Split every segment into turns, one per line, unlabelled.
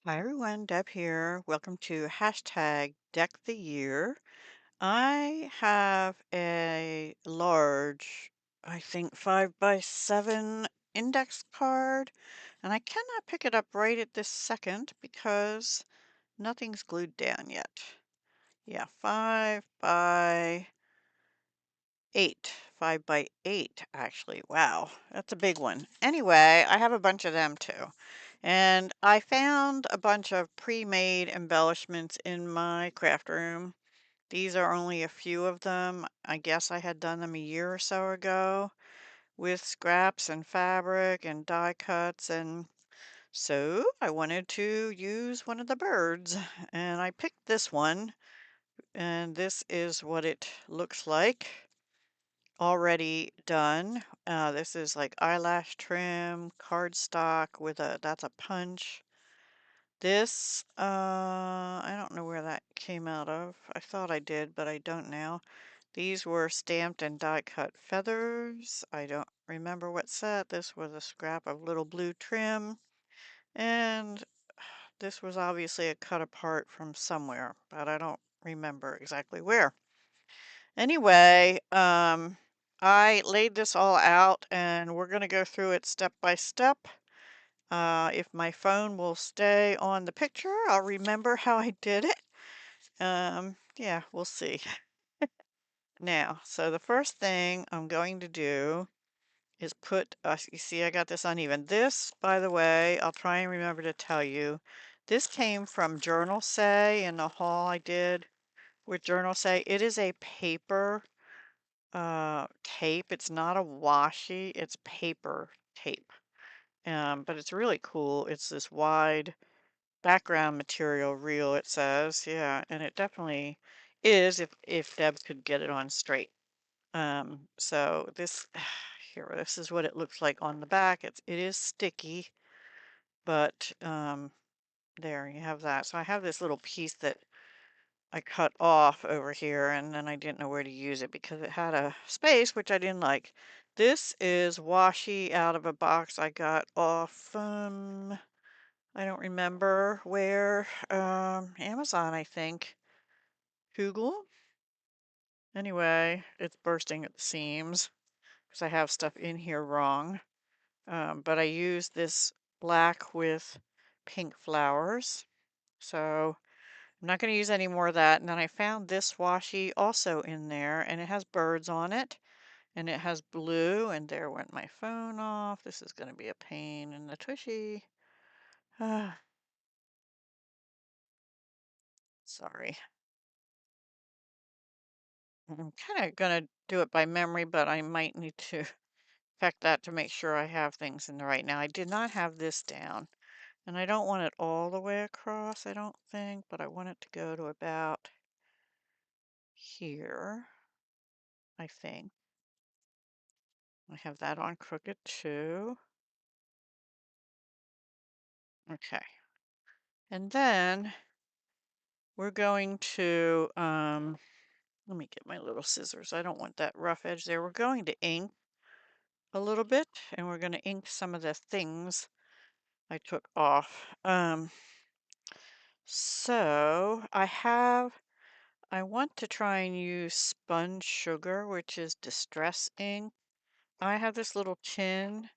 Hi everyone, Deb here. Welcome to hashtag Deck the Year. I have a large, I think 5x7 index card, and I cannot pick it up right at this second because nothing's glued down yet. Yeah, 5x8. 5x8, actually. Wow, that's a big one. Anyway, I have a bunch of them too. And I found a bunch of pre-made embellishments in my craft room. These are only a few of them. I guess I had done them a year or so ago with scraps and fabric and die cuts. And so I wanted to use one of the birds. And I picked this one. And this is what it looks like. Already done. This is like eyelash trim, cardstock with that's a punch. This, I don't know where that came out of. I thought I did, but I don't now. These were stamped and die cut feathers. I don't remember what set. This was a scrap of little blue trim. And this was obviously a cut apart from somewhere, but I don't remember exactly where. Anyway, I laid this all out and we're going to go through it step by step. If my phone will stay on the picture, I'll remember how I did it. Yeah, we'll see. Now, so the first thing I'm going to do is put, you see, I got this uneven. This, by the way, I'll try and remember to tell you, this came from Journal Say in the haul I did with Journal Say. It is a paper tape. It's not a washi, it's paper tape. But it's really cool. It's this wide background material reel, it says. Yeah, and it definitely is if Deb could get it on straight. So this here, this is what it looks like on the back. It is sticky, but there you have that. So I have this little piece that I cut off over here, and then I didn't know where to use it because it had a space which I didn't like. This is washi out of a box I got off I don't remember where, Amazon, I think. Google? Anyway, it's bursting at the seams because I have stuff in here wrong. But I used this black with pink flowers. So I'm not going to use any more of that. And then I found this washi also in there, and it has birds on it, and it has blue, and there went my phone off. This is going to be a pain in the tushy. Sorry. I'm kind of going to do it by memory, but I might need to check that to make sure I have things in the right. Now, I did not have this down, and I don't want it all the way across, I don't think, but I want it to go to about here, I think. I have that on crooked too. Okay. And then we're going to, let me get my little scissors. I don't want that rough edge there. We're going to ink a little bit, and we're going to ink some of the things I took off. So I want to try and use sponge sugar, which is distress ink. I have this little tin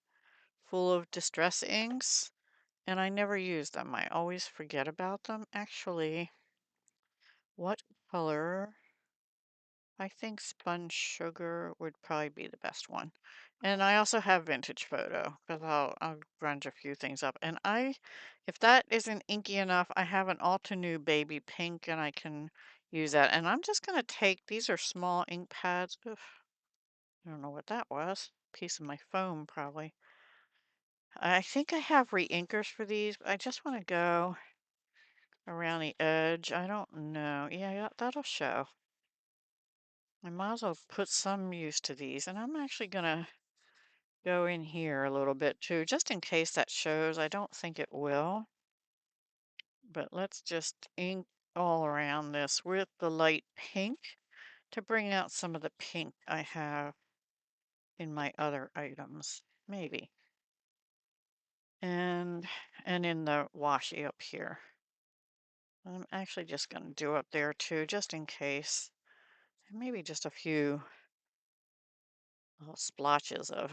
full of distress inks, and I never use them. I always forget about them. Actually, what color? I think sponge sugar would probably be the best one. And I also have vintage photo because I'll grunge a few things up. And if that isn't inky enough, I have an Altenew baby pink and I can use that. And I'm just gonna take, these are small ink pads. Oof, I don't know what that was. Piece of my foam probably. I think I have re-inkers for these, but I just want to go around the edge. I don't know. Yeah, that'll show. I might as well put some use to these. And I'm actually gonna go in here a little bit too, just in case that shows. I don't think it will, but let's just ink all around this with the light pink to bring out some of the pink I have in my other items, maybe. and in the washi up here. I'm actually just going to do up there too, just in case. And maybe just a few little splotches of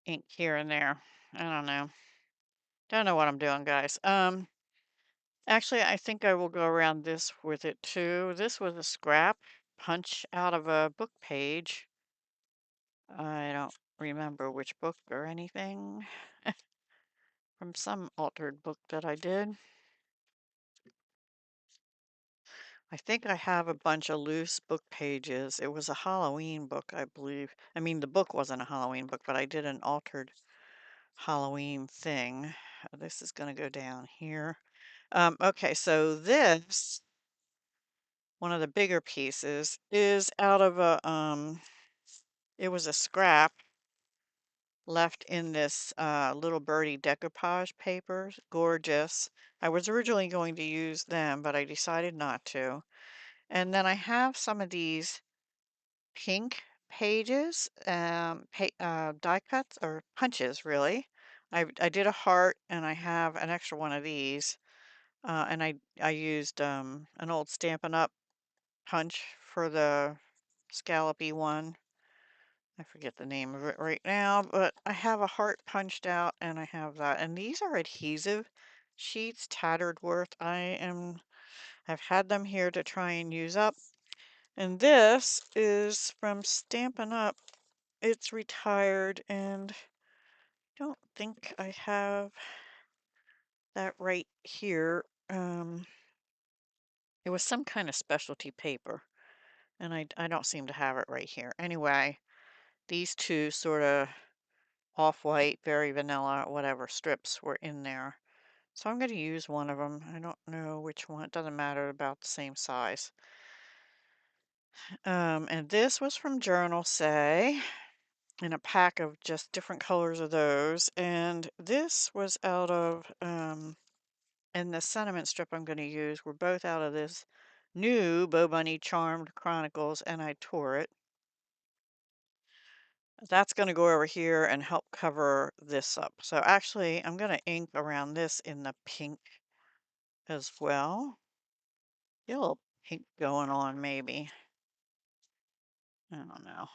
ink here and there. I don't know. Don't know what I'm doing, guys. Actually, I think I will go around this with it too. This was a scrap punch out of a book page. I don't remember which book or anything from some altered book that I did. I think I have a bunch of loose book pages. It was a Halloween book, I believe. I mean, the book wasn't a Halloween book, but I did an altered Halloween thing. This is going to go down here. Okay, so this, one of the bigger pieces, is out of it was a scrap left in this little birdie decoupage papers. Gorgeous. I was originally going to use them, but I decided not to. And then I have some of these pink pages, die cuts or punches, really. I did a heart, and I have an extra one of these. And I used an old Stampin' Up punch for the scallopy one. I forget the name of it right now, but I have a heart punched out, and I have that. And these are adhesive sheets, tattered worth. I've had them here to try and use up. And this is from Stampin' Up. It's retired, and don't think I have that right here. It was some kind of specialty paper, and I don't seem to have it right here. Anyway, these two sort of off-white, very vanilla, whatever strips were in there. So I'm going to use one of them. I don't know which one. It doesn't matter, about the same size. And this was from Journal Say, in a pack of just different colors of those. And this was out of, and the sentiment strip I'm going to use were both out of this new Bo Bunny Charmed Chronicles, and I tore it. That's going to go over here and help cover this up. So actually, I'm going to ink around this in the pink as well. Get a little pink going on, maybe. I don't know.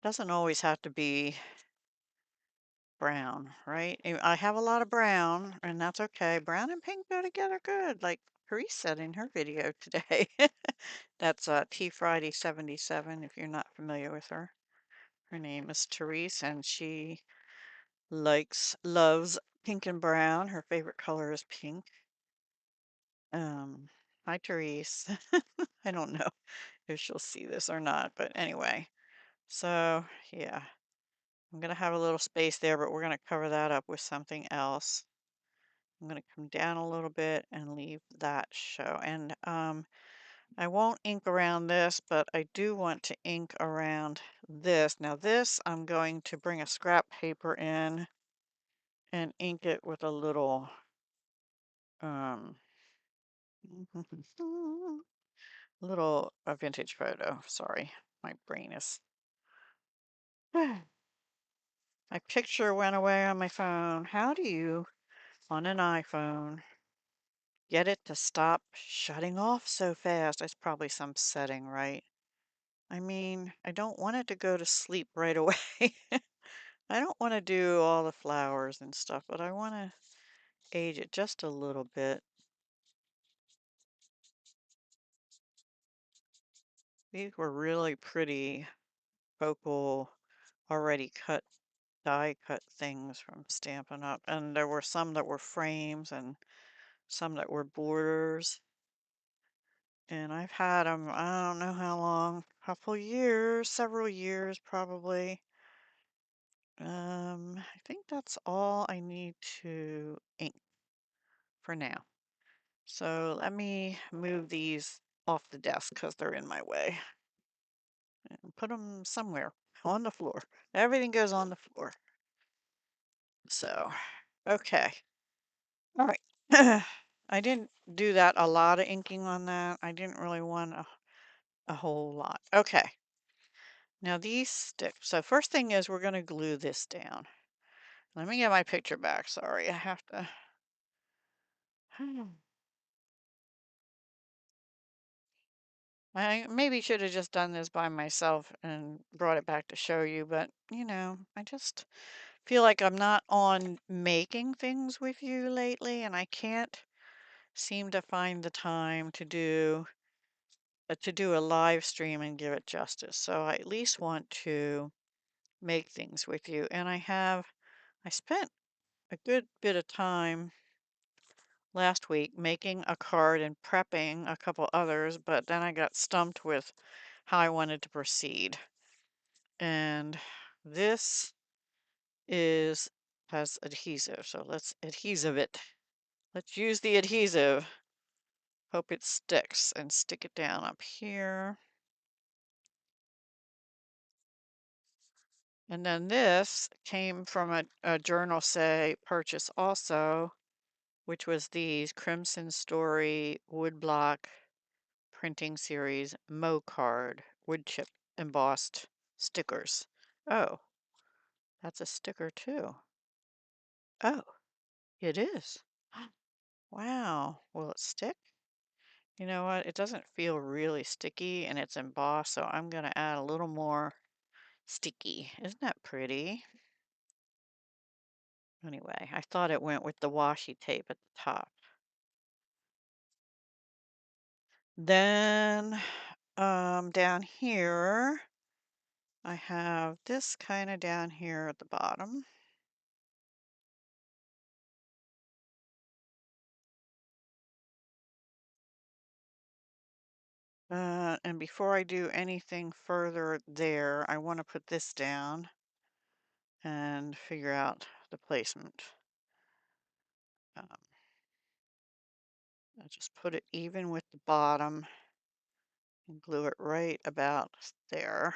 Doesn't always have to be brown, right? I have a lot of brown, and that's okay. Brown and pink go together good, like Therese said in her video today. That's Tea Friday 77, if you're not familiar with her. Her name is Therese, and she loves pink and brown. Her favorite color is pink. Hi, Therese. I don't know if she'll see this or not, but anyway. So, yeah, I'm going to have a little space there, but we're going to cover that up with something else. I'm going to come down a little bit and leave that show. And I won't ink around this, but I do want to ink around this. Now this, I'm going to bring a scrap paper in and ink it with a little, a vintage photo. Sorry, my brain is, my picture went away on my phone. How do you, on an iPhone, get it to stop shutting off so fast? It's probably some setting, right? I mean, I don't want it to go to sleep right away. I don't want to do all the flowers and stuff, but I want to age it just a little bit. These were really pretty focal, already cut, die cut things from Stampin' Up. And there were some that were frames and some that were borders. And I've had them, I don't know how long, couple years, several years probably. I think that's all I need to ink for now. So let me move these off the desk because they're in my way and put them somewhere on the floor. Everything goes on the floor. So, okay. All right. I didn't do that a lot of inking on that. I didn't really want a whole lot. Okay. Now these stick. So first thing is we're going to glue this down. Let me get my picture back. Sorry, I have to. I maybe should have just done this by myself and brought it back to show you, but I just feel like I'm not on making things with you lately, and I can't seem to find the time to do a live stream and give it justice. So I at least want to make things with you, and I spent a good bit of time last week making a card and prepping a couple others, but then I got stumped with how I wanted to proceed. And this is has adhesive, so let's adhesive it. Let's use the adhesive. Hope it sticks and stick it down up here. And then this came from a journal say purchase also, which was these Crimson Story woodblock printing series Mo card wood chip embossed stickers. Oh, that's a sticker too. Oh, it is. Wow. Will it stick? You know what? It doesn't feel really sticky and it's embossed, so I'm going to add a little more sticky. Isn't that pretty? Anyway, I thought it went with the washi tape at the top. Then down here, I have this kind of down here at the bottom. And before I do anything further there, I want to put this down and figure out the placement. I'll just put it even with the bottom and glue it right about there.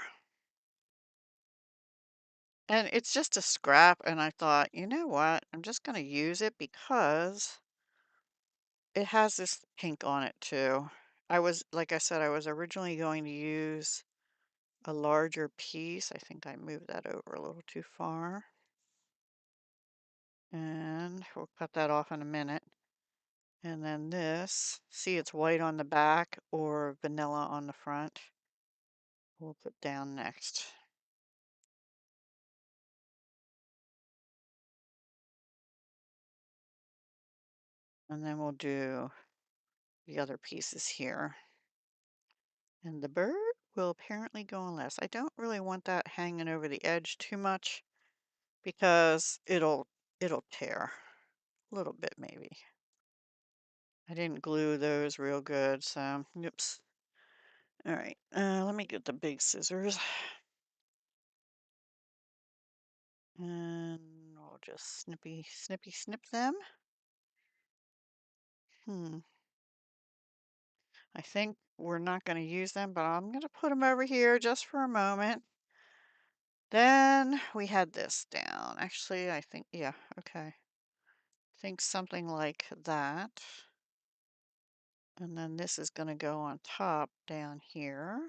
And it's just a scrap, and I thought, you know what? I'm just going to use it because it has this pink on it too. Like I said, I was originally going to use a larger piece. I think I moved that over a little too far. And we'll cut that off in a minute. And then this, see it's white on the back or vanilla on the front. We'll put down next. And then we'll do the other pieces here. And the bird will apparently go on last. I don't really want that hanging over the edge too much because it'll tear a little bit maybe. I didn't glue those real good, so oops. All right, let me get the big scissors. And we'll just snippy, snippy, snip them. I think we're not going to use them, but I'm going to put them over here just for a moment. Then we had this down. Actually, I think, yeah, okay. I think something like that. And then this is going to go on top down here.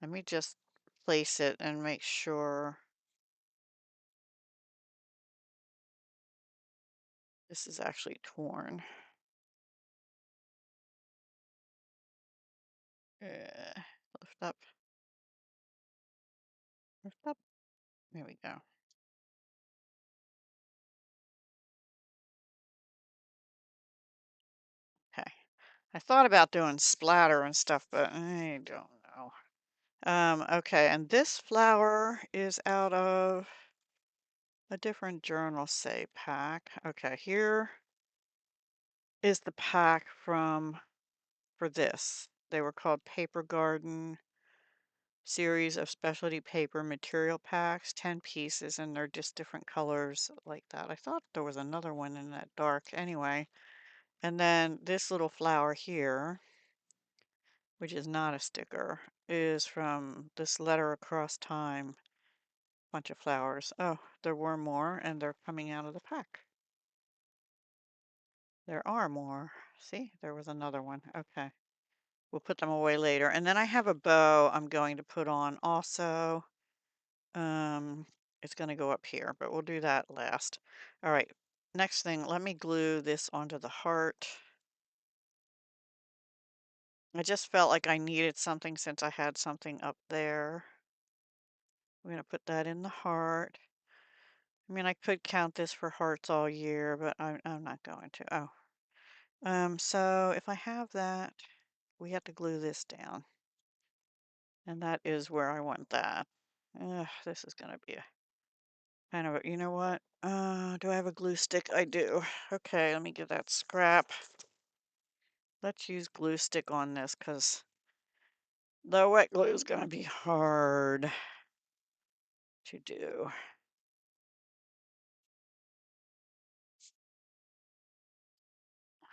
Let me just place it and make sure this is actually torn. Lift up. Lift up. There we go. Okay. I thought about doing splatter and stuff, but I don't know. Okay, and this flower is out of a different journal say pack. Okay, here is the pack for this. They were called Paper Garden series of specialty paper material packs, 10 pieces, and they're just different colors like that. I thought there was another one in that dark anyway. And then this little flower here, which is not a sticker, is from this Letter Across Time bunch of flowers. Oh, there were more, and they're coming out of the pack. There are more. See, there was another one. Okay. We'll put them away later. And then I have a bow I'm going to put on also. it's going to go up here, but we'll do that last. All right, next thing, let me glue this onto the heart. I just felt like I needed something since I had something up there. I'm going to put that in the heart. I mean, I could count this for hearts all year, but I'm not going to. Oh, so if I have that, we have to glue this down. And that is where I want that. Ugh, this is going to be a kind of a, you know what? Do I have a glue stick? I do. Okay, let me get that scrap. Let's use glue stick on this because the wet glue is going to be hard to do.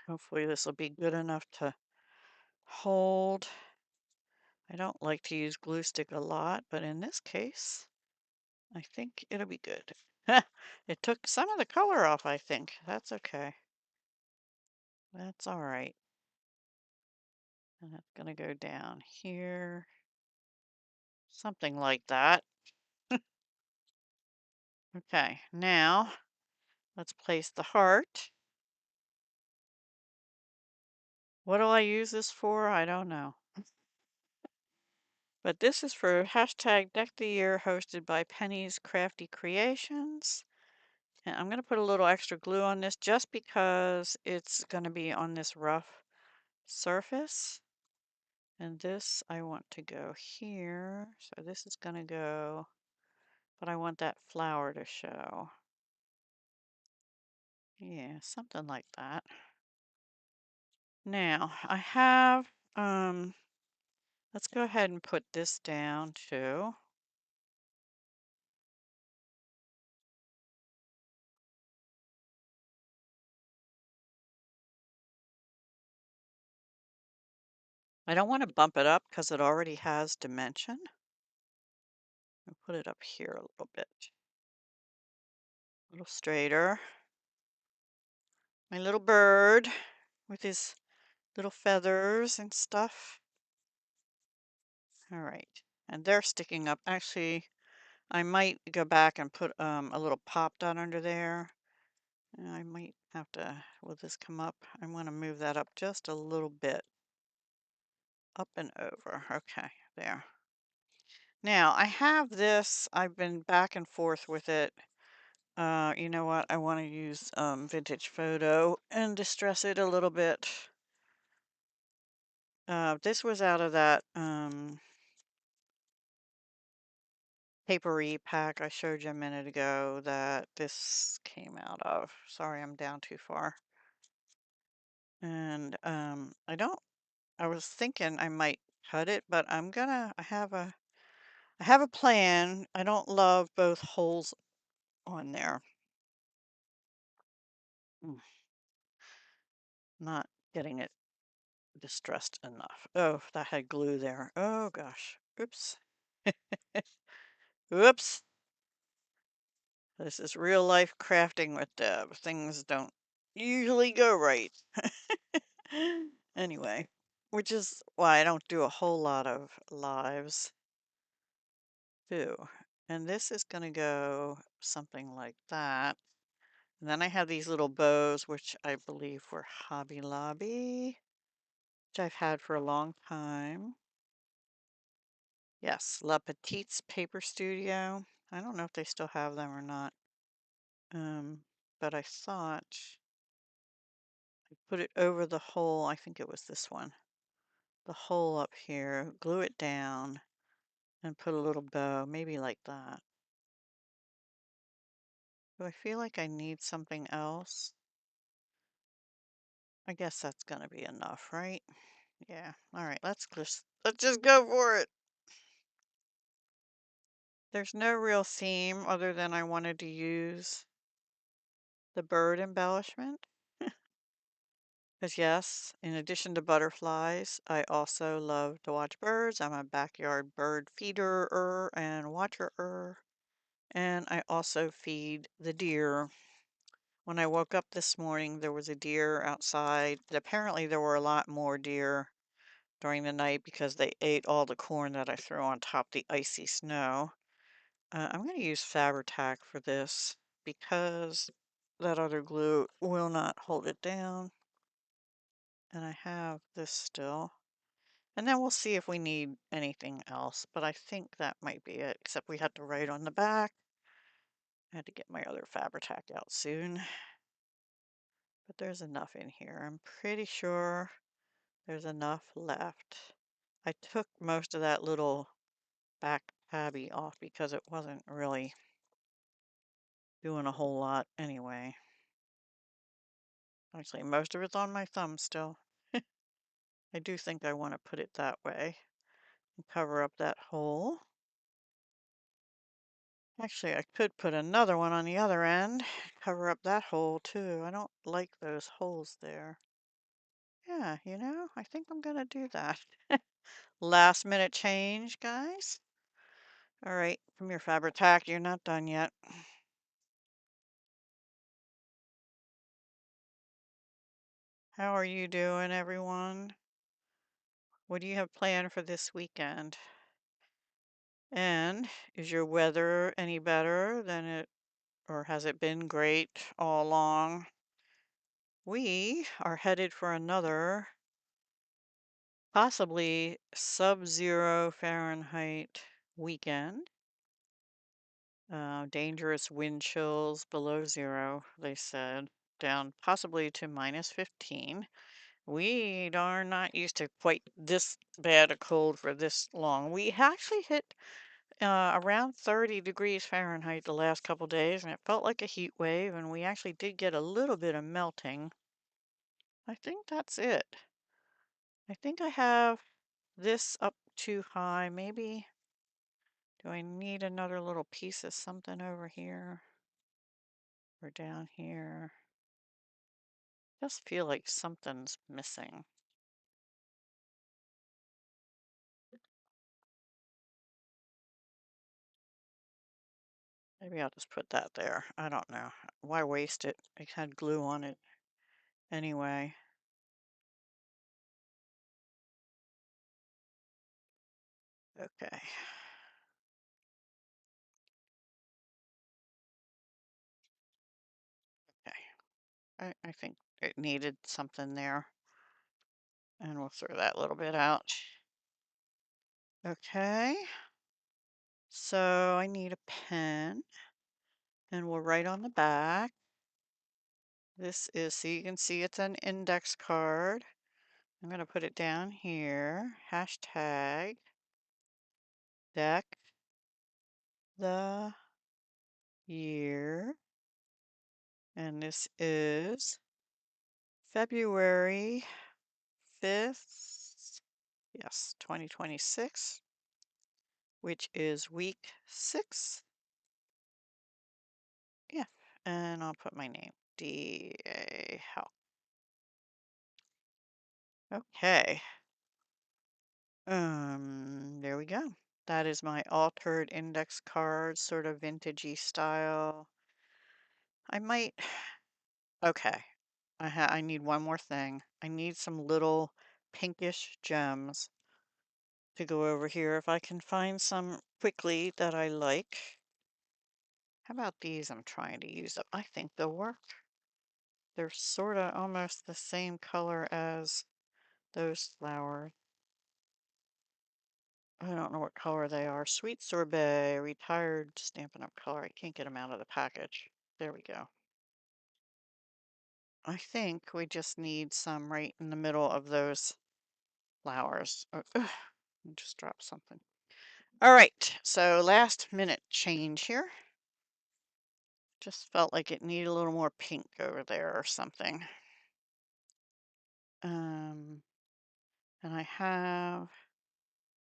Hopefully this will be good enough to hold. I don't like to use glue stick a lot, but in this case, I think it'll be good. It took some of the color off, I think. That's okay. That's all right. And that's going to go down here. Something like that. Okay, now let's place the heart. What do I use this for? I don't know. But this is for hashtag Deck the Year hosted by Penny's Crafty Creations. And I'm going to put a little extra glue on this just because it's going to be on this rough surface. And this I want to go here. So this is going to go, but I want that flower to show. Yeah, something like that. Now I have, let's go ahead and put this down too. I don't want to bump it up because it already has dimension. I'll put it up here a little bit. A little straighter. My little bird with his little feathers and stuff. All right. And they're sticking up. Actually, I might go back and put a little pop dot under there. I might have to, will this come up? I want to move that up just a little bit. Up and over. Okay, there. Now, I have this. I've been back and forth with it. You know what? I want to use vintage photo and distress it a little bit. This was out of that papery pack I showed you a minute ago that this came out of. Sorry, I'm down too far. And I was thinking I might cut it, but I have a plan. I don't love both holes on there. Mm, Not getting it distressed enough. Oh, that had glue there. Oh gosh. Oops. Oops. This is real life crafting with Deb. Things don't usually go right. Anyway, which is why I don't do a whole lot of lives too. And this is going to go something like that. And then I have these little bows, which I believe were Hobby Lobby, which I've had for a long time. Yes, La Petite's Paper Studio. I don't know if they still have them or not. But I thought I put it over the hole. I think it was this one. The hole up here, glue it down, and put a little bow, maybe like that. Do I feel like I need something else? I guess that's gonna be enough, right? Yeah. All right, let's just go for it. There's no real theme other than I wanted to use the bird embellishment. Because yes, in addition to butterflies, I also love to watch birds. I'm a backyard bird feeder and watcher. And I also feed the deer. When I woke up this morning, there was a deer outside. Apparently, there were a lot more deer during the night because they ate all the corn that I threw on top of the icy snow. I'm going to use Fabri-Tac for this because that other glue will not hold it down. And I have this still. And then we'll see if we need anything else. But I think that might be it, except we had to write on the back. I had to get my other Fabri-Tac out soon. But there's enough in here. I'm pretty sure there's enough left. I took most of that little back tabby off because it wasn't really doing a whole lot anyway. Actually, most of it's on my thumb still. I do think I want to put it that way and cover up that hole. Actually, I could put another one on the other end, cover up that hole too. I don't like those holes there. Yeah, I think I'm gonna do that. Last minute change, guys. All right, come here, Fabri-Tac. You're not done yet. How are you doing, everyone? What do you have planned for this weekend? And is your weather any better than it, or has it been great all along? We are headed for another possibly sub-zero Fahrenheit weekend. Dangerous wind chills below zero, they said, down possibly to -15. We are not used to quite this bad a cold for this long. We actually hit around 30 degrees Fahrenheit the last couple days, and it felt like a heat wave, and we actually did get a little bit of melting. I think that's it. I think I have this up too high. Maybe, do I need another little piece of something over here or down here? Just feel like something's missing. Maybe I'll just put that there. I don't know. Why waste it? It had glue on it anyway. Okay. Okay. I think it needed something there. And we'll throw that little bit out. Okay. So I need a pen. And we'll write on the back. This is, so you can see it's an index card. I'm going to put it down here. Hashtag deck the year. And this is February 5th. Yes, 2026, which is week 6. Yeah, and I'll put my name, D.A. Help. Okay. There we go. That is my altered index card, sort of vintagey style. I might, okay. I need one more thing. I need some little pinkish gems to go over here. If I can find some quickly that I like. How about these I'm trying to use up? I think they'll work. They're sort of almost the same color as those flowers. I don't know what color they are. Sweet Sorbet, retired Stampin' Up! Color. I can't get them out of the package. There we go. I think we just need some right in the middle of those flowers. Oh, ugh, I just dropped something. All right, so last minute change here. Just felt like it needed a little more pink over there or something. Um, and I have,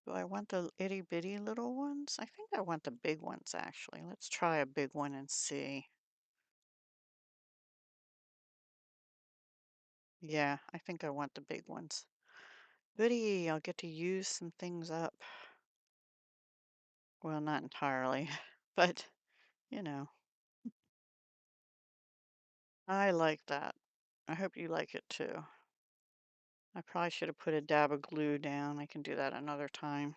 do I want the itty bitty little ones? I think I want the big ones actually. Let's try a big one and see. Yeah, I think I want the big ones. Goody, I'll get to use some things up. Well, not entirely, but you know, I like that. I hope you like it too. I probably should have put a dab of glue down. I can do that another time.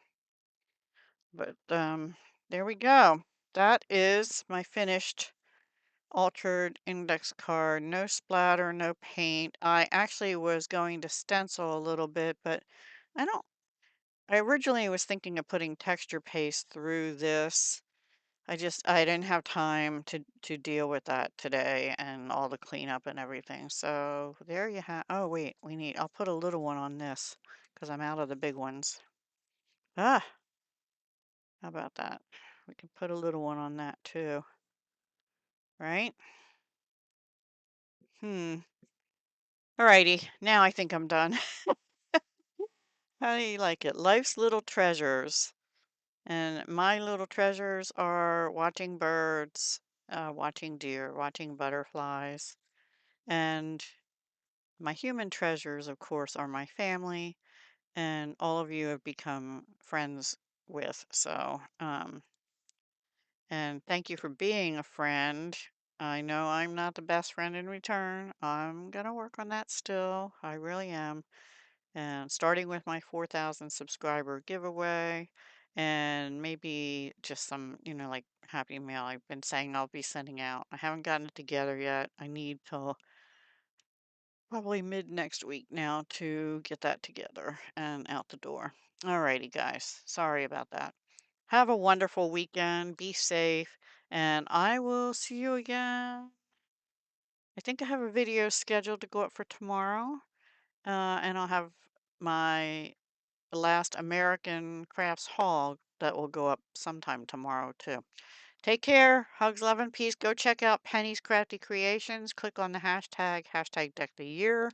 But there we go. that is my finished altered index card. No splatter, no paint. I actually was going to stencil a little bit, but I don't I originally was thinking of putting texture paste through this. I didn't have time to deal with that today and all the cleanup and everything. So there you have. Oh wait, I'll put a little one on this because I'm out of the big ones. Ah, how about that? We can put a little one on that too, right? Hmm. Alrighty, now I think I'm done. How do you like it? Life's little treasures. And my little treasures are watching birds, watching deer, watching butterflies. And my human treasures, of course, are my family. And all of you have become friends with. And thank you for being a friend. I know I'm not the best friend in return. I'm going to work on that still. I really am. And starting with my 4,000 subscriber giveaway and maybe just some, like Happy Mail I've been saying I'll be sending out. I haven't gotten it together yet. I need till probably mid next week now to get that together and out the door. Alrighty, guys. Sorry about that. Have a wonderful weekend. Be safe. And I will see you again. I think I have a video scheduled to go up for tomorrow. And I'll have my last American Crafts haul that will go up sometime tomorrow too. Take care. Hugs, love, and peace. Go check out Penny's Crafty Creations. Click on the hashtag Deck the Year.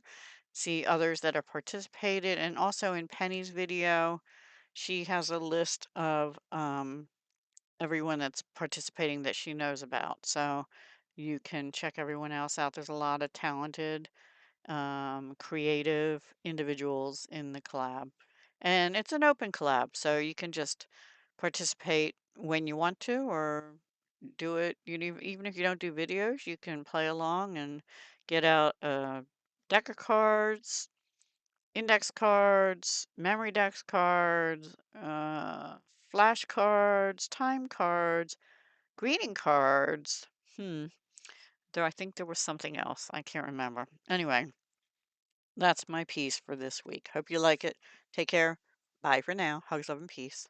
See others that have participated. And also in Penny's video, she has a list of everyone that's participating that she knows about. So you can check everyone else out. There's a lot of talented creative individuals in the collab. And it's an open collab, so you can just participate when you want to or do it. Even if you don't do videos, you can play along and get out a deck of cards, index cards, memory dex cards, flashcards, time cards, greeting cards. I think there was something else. I can't remember. Anyway, that's my piece for this week. Hope you like it. Take care. Bye for now. Hugs, love, and peace.